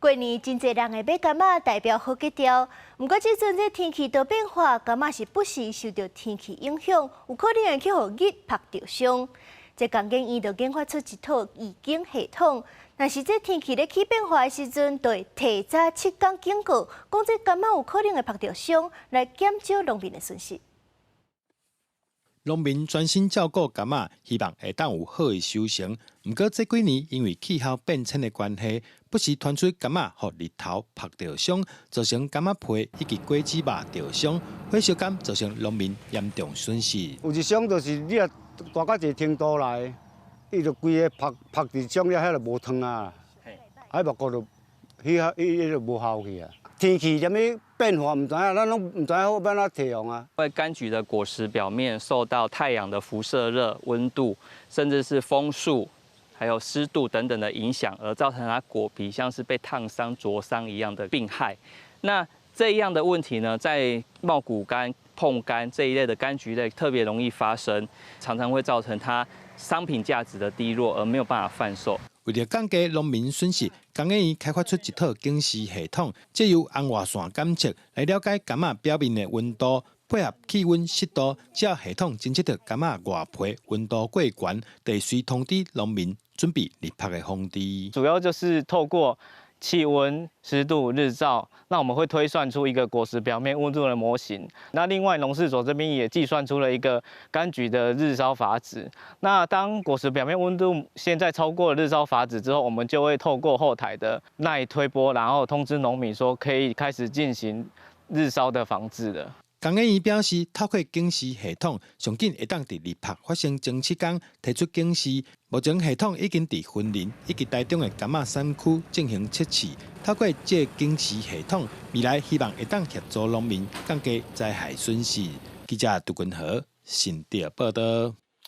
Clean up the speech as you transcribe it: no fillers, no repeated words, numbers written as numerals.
过年真侪人会买柑仔代表好吉兆，不过即阵这天气多变化，柑仔是不时受到天气影响，有可能会去互日晒着伤。这工研院就研发出一套预警系统，若是这天气咧起变化的时阵，就会提早7天警告，讲这柑仔有可能会晒着伤，来减少农民的损失。农民专心照顾柑仔，希望会当有好的收成。不过这几年因为气候变迁的关系，不时传出柑仔互日头晒着伤，造成柑仔皮以及果子肉着伤，火烧柑造成农民严重损失。有一伤就是你若大到一个程度来，伊就规个晒伫伤了，遐就无汤啊，啊目顾就迄就无效去啊。天气什么变化唔知影，咱拢唔知好要哪提用啊。因为柑橘的果实表面受到太阳的辐射热、温度，甚至是风速，还有湿度等等的影响，而造成它果皮像是被烫伤、灼伤一样的病害。那这样的问题呢，在茂谷柑、椪柑这一类的柑橘类特别容易发生，常常会造成它商品价值的低落，而没有办法贩售。为了降低农民损失，工研院开发出一套警示系统，借由红外线监测来了解柑仔表面的温度，配合气温、湿度，只要系统侦测到柑仔外皮温度过悬，就会随通知农民准备日晒的方式。主要就是透过气温、湿度、日照，那我们会推算出一个果实表面温度的模型。那另外，农事所这边也计算出了一个柑橘的日烧阀值。那当果实表面温度现在超过了日烧阀值之后，我们就会透过后台的耐推波，然后通知农民说可以开始进行日烧的防治了。工研院表示，透过警示系统，上紧会当伫日晒发生前7天提出警示。目前系统已经伫云林以及台中的柑仔山区进行测试。透过这警示系统，未来希望会当协助农民降低灾害损失。记者杜君和新店报道。